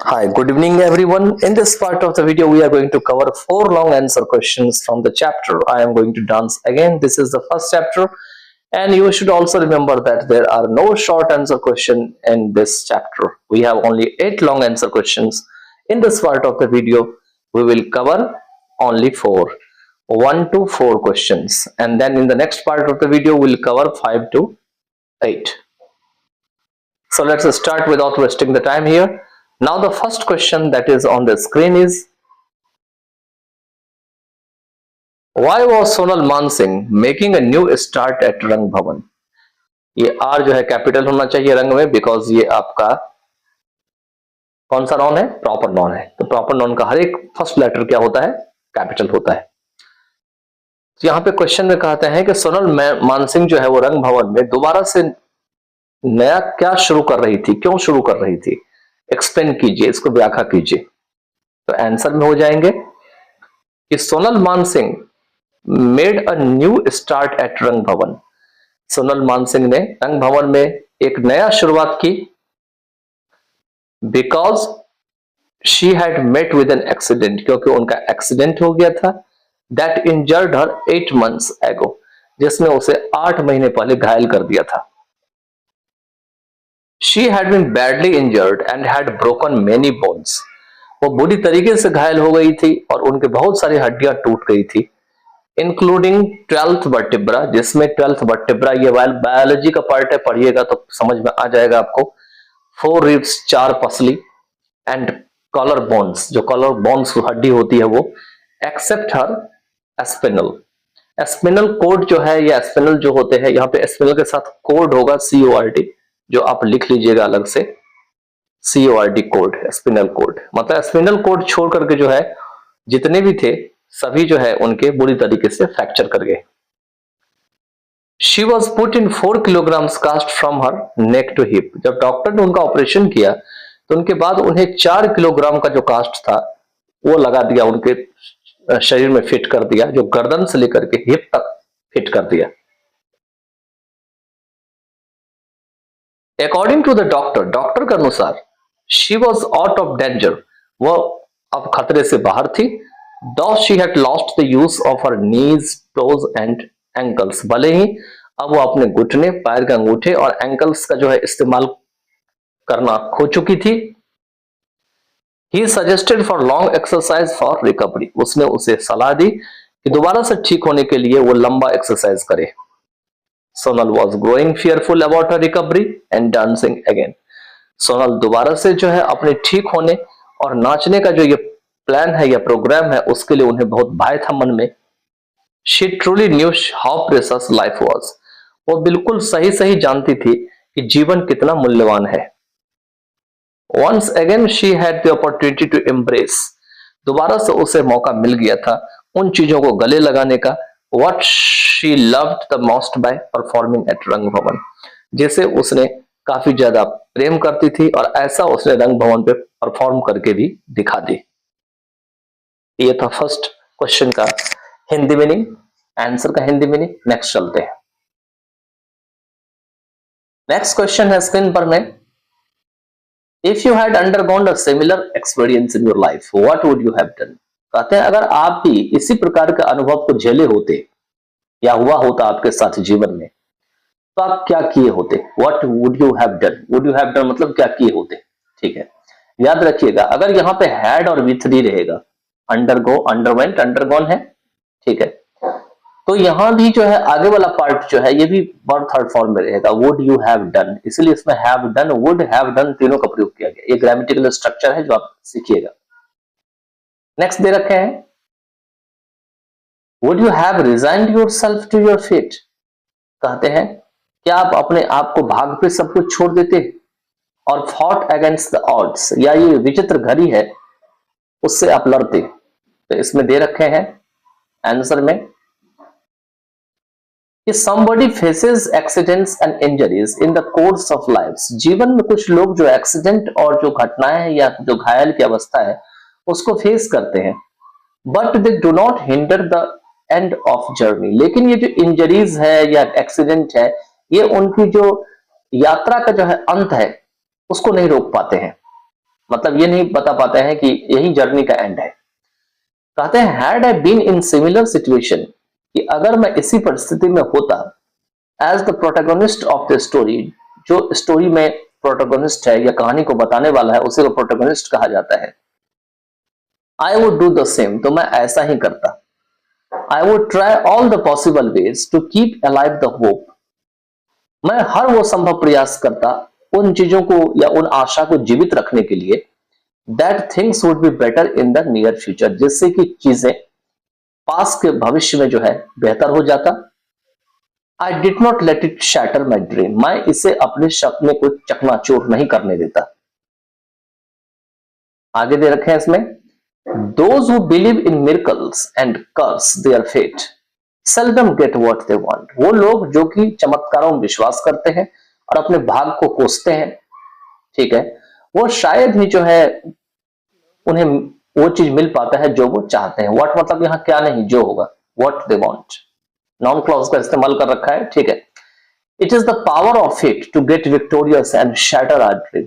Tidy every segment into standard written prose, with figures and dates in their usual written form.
Hi, good evening everyone. In this part of the video, we are going to cover 4 long answer questions from the chapter. I am going to dance again. This is the first chapter, and you should also remember that there are no short answer question in this chapter. We have only 8 long answer questions. In this part of the video, we will cover only 1 to 4 questions, and then in the next part of the video, we'll cover 5 to 8. So let's start without wasting the time here. Now the first question that is on the screen is, why was Sonal Mansingh making a new start at Rang Bhavan? ये R जो है capital होना चाहिए रंग में, because ये आपका कौन सा नॉन है? प्रॉपर नॉन है। तो प्रॉपर नॉन का हर एक फर्स्ट लेटर क्या होता है? कैपिटल होता है। तो यहाँ पे क्वेश्चन में कहते हैं कि सोनल मानसिंह जो है वो रंग भवन में दोबारा से नया क्या शुरू कर रही थी, क्यों शुरू कर रही थी? एक्सप्लेन कीजिए, इसको व्याख्या कीजिए। तो आंसर में हो जाएंगे कि Sonal Mansingh made a new start at रंग भवन। सोनल मानसिंह ने रंग भवन में एक नया शुरुआत की, because she had met with an accident, क्योंकि उनका एक्सीडेंट हो गया था, दैट इंजर्ड हर 8 months एगो, जिसने उसे 8 महीने पहले घायल कर दिया था। She had been badly injured and had broken many bones. वो बुरी तरीके से घायल हो गई थी और उनके बहुत सारी हड्डियां टूट गई थी, इंक्लूडिंग 12th वर्टिब्रा, जिसमें 12th वर्टिब्रा ये बायोलॉजी का पार्ट है, पढ़िएगा तो समझ में आ जाएगा आपको। 4 रिब्स, 4 पसली, एंड कॉलर बोन्स, जो कॉलर बोन्स हड्डी होती है वो, एक्सेप्ट हर एस्पिनल। एस्पिनल कोड जो है, ये एस्पिनल जो होते हैं, यहाँ पे एस्पिनल के साथ कोड होगा CORD, जो आप लिख लीजिएगा अलग से, CORD कोड, स्पिनल कोड। मतलब स्पिनल कोड छोड़ करके जो है जितने भी थे सभी जो है उनके बुरी तरीके से फ्रैक्चर कर गए। She was put in 4 kilograms cast from her neck to hip. जब डॉक्टर ने उनका ऑपरेशन किया तो उनके बाद उन्हें 4 किलोग्राम का जो कास्ट था वो लगा दिया, उनके शरीर में फिट कर दिया, जो गर्दन से लेकर के हिप तक फिट कर दिया। अकॉर्डिंग टू द डॉक्टर के अनुसार, she was out of danger, वो अब खतरे से बाहर थी। दो she had lost the use of her knees, toes and ankles, भले ही अब वो अपने घुटने, पैर के अंगूठे और एंकल्स का जो है इस्तेमाल करना खो चुकी थी। He suggested for long exercise for recovery, उसने उसे सलाह दी कि दोबारा से ठीक होने के लिए वो लंबा एक्सरसाइज करे। Sonal was growing fearful about her recovery and dancing again. Sonal दोबारा से जो है अपने ठीक होने और नाचने का जो ये प्लान है या प्रोग्राम है उसके लिए उन्हें बहुत भय था मन में। She truly knew how precious life was, वो बिल्कुल सही सही जानती थी कि जीवन कितना मूल्यवान है। Once again she had the opportunity to embrace, दोबारा से उसे मौका मिल गया था उन चीजों को गले लगाने का, what she loved the most by performing at रंग भवन, जैसे उसने काफी ज्यादा प्रेम करती थी और ऐसा उसने रंग भवन पे परफॉर्म करके भी दिखा दी। ये था फर्स्ट क्वेश्चन का हिंदी मीनिंग, आंसर का हिंदी मीनिंग। नेक्स्ट चलते हैं। नेक्स्ट क्वेश्चन है स्क्रीन पर में, if you had undergone a similar experience in your life what would you have done. कहते हैं अगर आप भी इसी प्रकार के अनुभव को झेले होते या हुआ होता आपके साथ जीवन में तो आप क्या किए होते? What would you have done, would you have done मतलब क्या किए होते। ठीक है, याद रखिएगा अगर यहाँ पे हैड और V3 रहेगा, अंडरगो, अंडरवेंट, अंडरगॉन है, ठीक है, तो यहां भी जो है आगे वाला पार्ट जो है ये भी वर्ब थर्ड फॉर्म में रहेगा, वुड यू हैव डन, इसलिए इसमें have done, would have done तीनों का प्रयोग किया गया। ये ग्रामेटिकल स्ट्रक्चर है जो आप सीखिएगा। नेक्स्ट दे रखे हैं, would you have resigned yourself to your fate. कहते हैं क्या आप अपने आप को भाग पे सब कुछ छोड़ देते और फॉट अगेंस्ट द ऑड्स, या ये विचित्र घड़ी है उससे आप लड़ते। तो इसमें दे रखे हैं आंसर में कि somebody faces accidents and injuries in the course of lives, जीवन में कुछ लोग जो एक्सीडेंट और जो घटनाएं हैं या जो घायल की अवस्था है उसको फेस करते हैं, but they do not hinder the end of journey, लेकिन ये जो इंजरीज है या एक्सीडेंट है ये उनकी जो यात्रा का जो है अंत है उसको नहीं रोक पाते हैं। मतलब ये नहीं बता पाते हैं कि यही जर्नी का एंड है। कहते हैं had I been in similar situation, कि अगर मैं इसी परिस्थिति में होता as the protagonist of the story, जो स्टोरी में प्रोटैगनिस्ट है या कहानी को बताने वाला है उसी को प्रोटैगनिस्ट कहा जाता है। I would do the same, तो मैं ऐसा ही करता। I would try all the possible ways to keep alive the hope, मैं हर वो संभव प्रयास करता उन चीजों को या उन आशा को जीवित रखने के लिए, that things would be better in the near future, जिससे कि चीजें पास के भविष्य में जो है बेहतर हो जाता। I did not let it shatter my dream, मैं इसे अपने सपने को चकनाचूर नहीं करने देता। आगे दे रखे हैं इसमें, those who believe in miracles and curse their fate seldom get what they want, वो लोग जो कि चमत्कारों में विश्वास करते हैं और अपने भाग को कोसते हैं, ठीक है, वो शायद ही जो है उन्हें वो चीज मिल पाता है जो वो चाहते हैं। व्हाट मतलब यहाँ क्या नहीं, जो होगा, what they want, noun clause का इस्तेमाल कर रखा है, ठीक है। It is the power of it to get victorious and shatter our dream,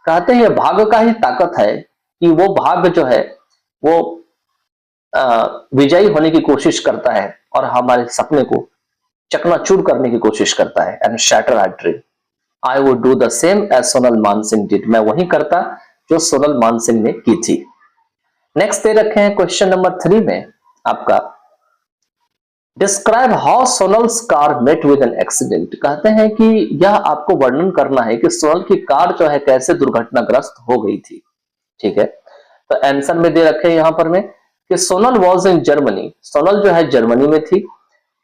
कहते हैं भाग्य का ही ताकत है कि वो भाग्य जो है वो विजयी होने की कोशिश करता है और हमारे सपने को चकनाचूर करने की कोशिश करता है। And shatter our dream, I would do the same as Sonal Mansingh did, मैं वही करता जो सोनल मानसिंह ने की थी। नेक्स्ट दे रखे हैं क्वेश्चन नंबर 3 में आपका, describe how Sonal's car met with an accident, कहते हैं कि यह आपको वर्णन करना है कि सोनल की कार जो है कैसे दुर्घटनाग्रस्त हो गई थी, ठीक है। तो आंसर में दे रखे हैं यहां पर में कि Sonal was in Germany, Sonal जो है जर्मनी में थी।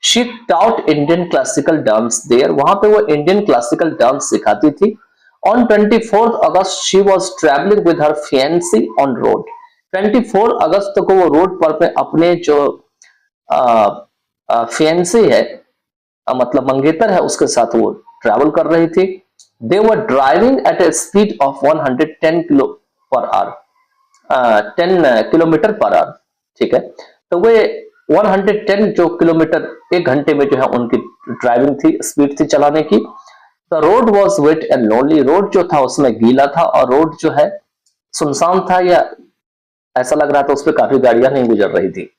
She taught Indian classical dance there, वहां पे वो इंडियन क्लासिकल डांस सिखाती थी। On 24 August she was travelling with her fiance on road, 24 अगस्त को वो रोड पर पे अपने जो फियांसी है, मतलब मंगेतर है, उसके साथ वो ट्रैवल कर रही थी। They were driving at a speed of 110 kilo per hour, 10 kilometre per hour, ठीक है। तो वे 110 जो किलोमीटर एक घंटे में जो है उनकी ड्राइविंग थी, स्पीड थी चलाने की। The road was wet and lonely, road जो था उसमें गीला था और रोड जो है सुनसान था, या ऐसा लग रहा था उस पर काफी गाड़ियां नहीं गुजर रही थी।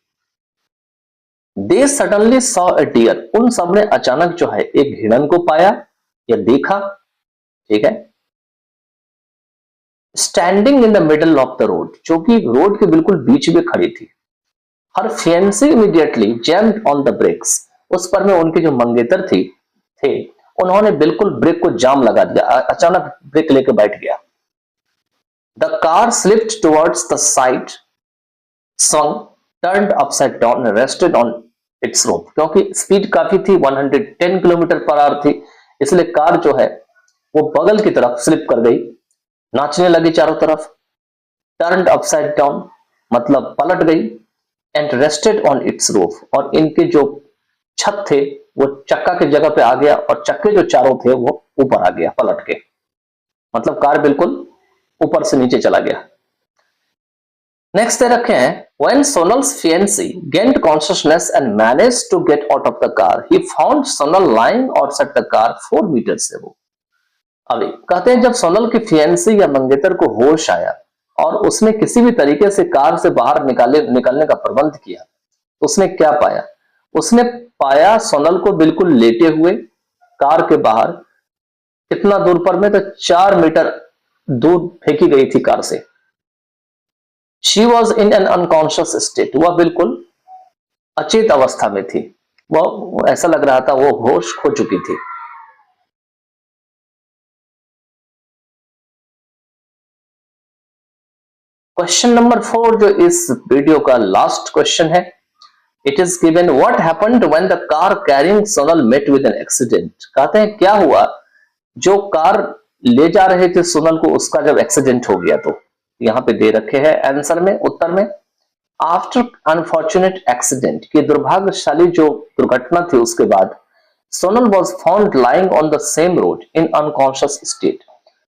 They suddenly saw a deer, उन सबने अचानक जो है एक हिरन को पाया या देखा, ठीक है, standing in the middle of the road, जो कि रोड के बिल्कुल बीच में खड़ी थी। हर fiancee immediately jammed on the brakes, उस पर में उनके जो मंगेतर थे उन्होंने बिल्कुल ब्रेक को जाम लगा दिया, अचानक ब्रेक लेके बैठ गया। The car slipped towards the side, swung, turned upside down and rested on its rope, क्योंकि स्पीड काफी थी, 110 किलोमीटर पर आवर थी, इसलिए कार जो है वो बगल की तरफ स्लिप कर गई, नाचने लगी चारों तरफ। टर्न्ड अपसाइड डाउन मतलब पलट गई। And rested on it's roof, और इनके जो छत थे वो चक्का की जगह पे आ गया और चक्के जो चारों थे वो ऊपर आ गया पलट के, मतलब कार बिल्कुल ऊपर से नीचे चला गया। नेक्स्ट दे रखे हैं, when Sonal's fiancé gained consciousness and managed to get out of the car, he found Sonal lying outside the car 4 meters above. अभी कहते हैं जब सोनल की फियांसी या मंगेतर को होश आया और उसने किसी भी तरीके से कार से बाहर निकलने का प्रबंध किया, तो उसने क्या पाया? उसने पाया सोनल को बिल्कुल लेटे हुए कार के बाहर, कितना दूर पर में, तो 4 मीटर दूर फेंकी गई थी कार से। She was in an unconscious state, वह बिल्कुल अचेत अवस्था में थी, वह ऐसा लग रहा था वो होश खो चुकी थी। क्वेश्चन नंबर 4 जो इस वीडियो का लास्ट क्वेश्चन है, it is given what happened when the car carrying Sonal met with an accident. कहते हैं क्या हुआ जो कार ले जा रहे थे सोनल को, उसका जब एक्सीडेंट हो गया। तो यहां पे दे रखे हैं आंसर में, उत्तर में, आफ्टर अनफॉर्चुनेट एक्सीडेंट, की दुर्भाग्यशाली जो दुर्घटना थी उसके बाद, Sonal was found lying on the same road in unconscious state,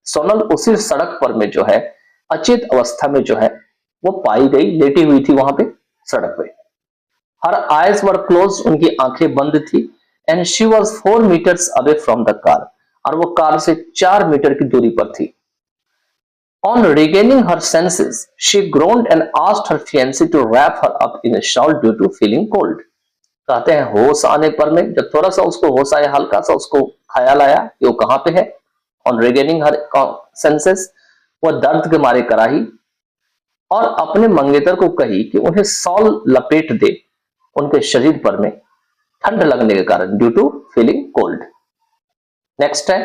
Sonal उसी सड़क पर में जो है अचेत अवस्था में जो है वो पाई गई, लेटी हुई थी वहां पे सड़क पे। हर आईज वर क्लोज, उनकी आंखें बंद थी। And she was 4 metres away from the car, और वो कार से 4 मीटर की दूरी पर थी। On regaining her senses, she groaned and asked her fiancé to wrap her up in a shawl due to feeling cold. कहते हैं होश आने पर में जब थोड़ा सा उसको होश आया, हल्का सा उसको ख्याल आया कि वो कहाँ पे है, ऑन रिगेनिंग हर सेंसेस, वो दर्द के मारे कराही और अपने मंगेतर को कही कि उन्हें सॉल लपेट दे उनके शरीर पर में ठंड लगने के कारण, due to feeling cold. Next है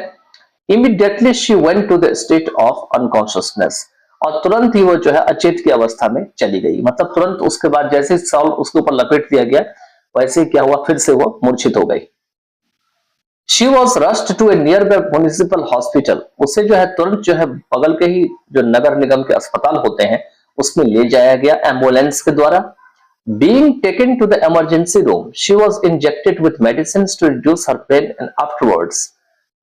immediately she went to the state of unconsciousness, और तुरंत ही वो जो है अचेत की अवस्था में चली गई। मतलब तुरंत उसके बाद जैसे सॉल उसके ऊपर लपेट दिया गया वैसे क्या हुआ, फिर से वो मूर्छित हो गई। She was rushed to a nearby municipal hospital, उसे जो है तुरंत जो है बगल के ही जो नगर निगम के अस्पताल होते हैं उसमें ले जाया गया एम्बुलेंस के द्वारा। Being taken to the emergency room, she was injected with medicine to reduce her pain and afterwards.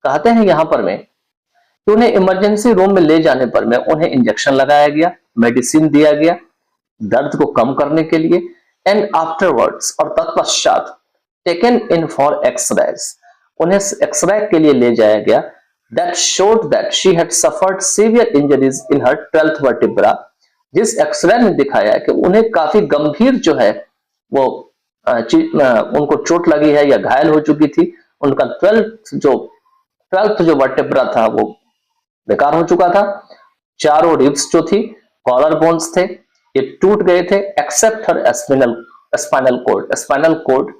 कहते हैं यहां पर में कि उन्हें इमरजेंसी रूम में ले जाने पर में उन्हें इंजेक्शन लगाया गया, मेडिसिन दिया गया दर्द को कम करने के लिए, एंड आफ्टरवर्ड्स और तत्पश्चात टेकन इन फॉर एक्सरेज, उन्हें एक्सरे के लिए ले जाया गया। That showed that she had suffered severe injuries in her 12th vertebra, जिस एक्सरे में दिखाया कि उन्हें काफी गंभीर जो है वो उनको चोट लगी है या घायल हो चुकी थी, उनका 12th जो वर्टिब्रा था वो बेकार हो चुका था, चारों रिब्स जो थी, कॉलर बोन्स थे, ये टूट गए थे, एक्सेप्ट हर स्पाइनल कोड, स्पाइनल कोड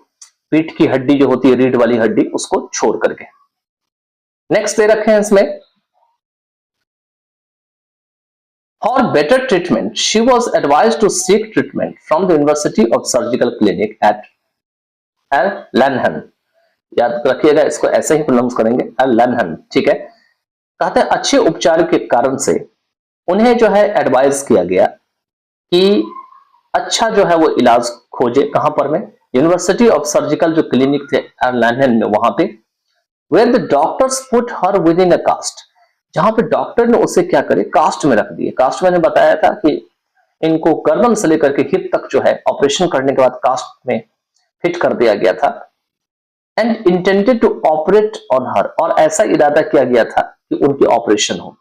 पीठ की हड्डी जो होती है रीढ़ वाली हड्डी उसको छोड़ करके। नेक्स्ट दे रखे हैं इसमें for better treatment she was advise to seek treatment from the university of surgical clinic at Lanhan, याद रखिएगा इसको ऐसे ही प्रोनाउंस करेंगे लैनहन, ठीक है। कहते हैं अच्छे उपचार के कारण से उन्हें जो है एडवाइज किया गया कि अच्छा जो है वो इलाज खोजे, कहां पर में, यूनिवर्सिटी ऑफ सर्जिकल जो क्लिनिक थे लैनहन में, वहां पे, where the doctors put her with in a cast, जहां पे डॉक्टर ने उसे क्या करे, कास्ट में रख दिए। कास्ट मैंने बताया था कि इनको गर्दन से लेकर के हिप तक जो है ऑपरेशन करने के बाद कास्ट में फिट कर दिया गया था। And intended to operate on her, और ऐसा इरादा किया गया था कि उनकी ऑपरेशन हो,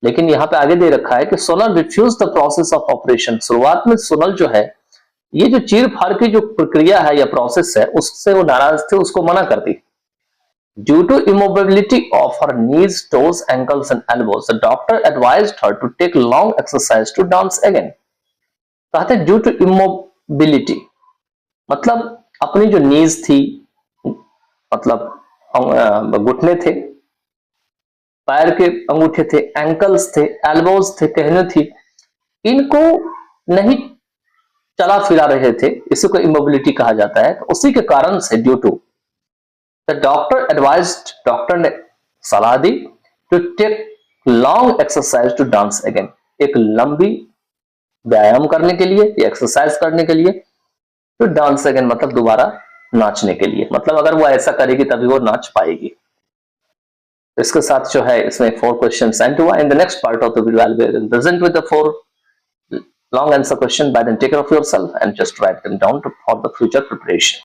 लेकिन यहां पे आगे दे रखा है कि Sonal refuse the process of operation. शुरुआत में सोनल जो है ये जो चीर फाड़ की जो प्रक्रिया है या प्रोसेस है उससे वो नाराज थे, उसको मना कर दी। Due to immobility of her knees, toes, ankles and elbows, the doctor advised her to take long exercise to dance again. कहते हैं ड्यू टू immobility मतलब अपनी जो नीज थी, मतलब घुटने थे, पैर के अंगूठे थे, एंकल्स थे, एल्बोज थे, कहने थी, इनको नहीं चला फिरा रहे थे, इसी को इमोबिलिटी कहा जाता है। तो उसी के कारण से due to the doctor advised, doctor ने सलाह दी to take long exercise to dance again, एक लंबी व्यायाम करने के लिए, एक्सरसाइज करने के लिए, टू डांस अगेन मतलब दोबारा नाचने के लिए, मतलब अगर वो ऐसा करेगी तभी वो नाच पाएगी। इसके साथ जो है इसमें 4 क्वेश्चन सेंड हुआ। In the next part of the video I will present with the 4 long answer question, by then take care of yourself and just write them down for the future preparation.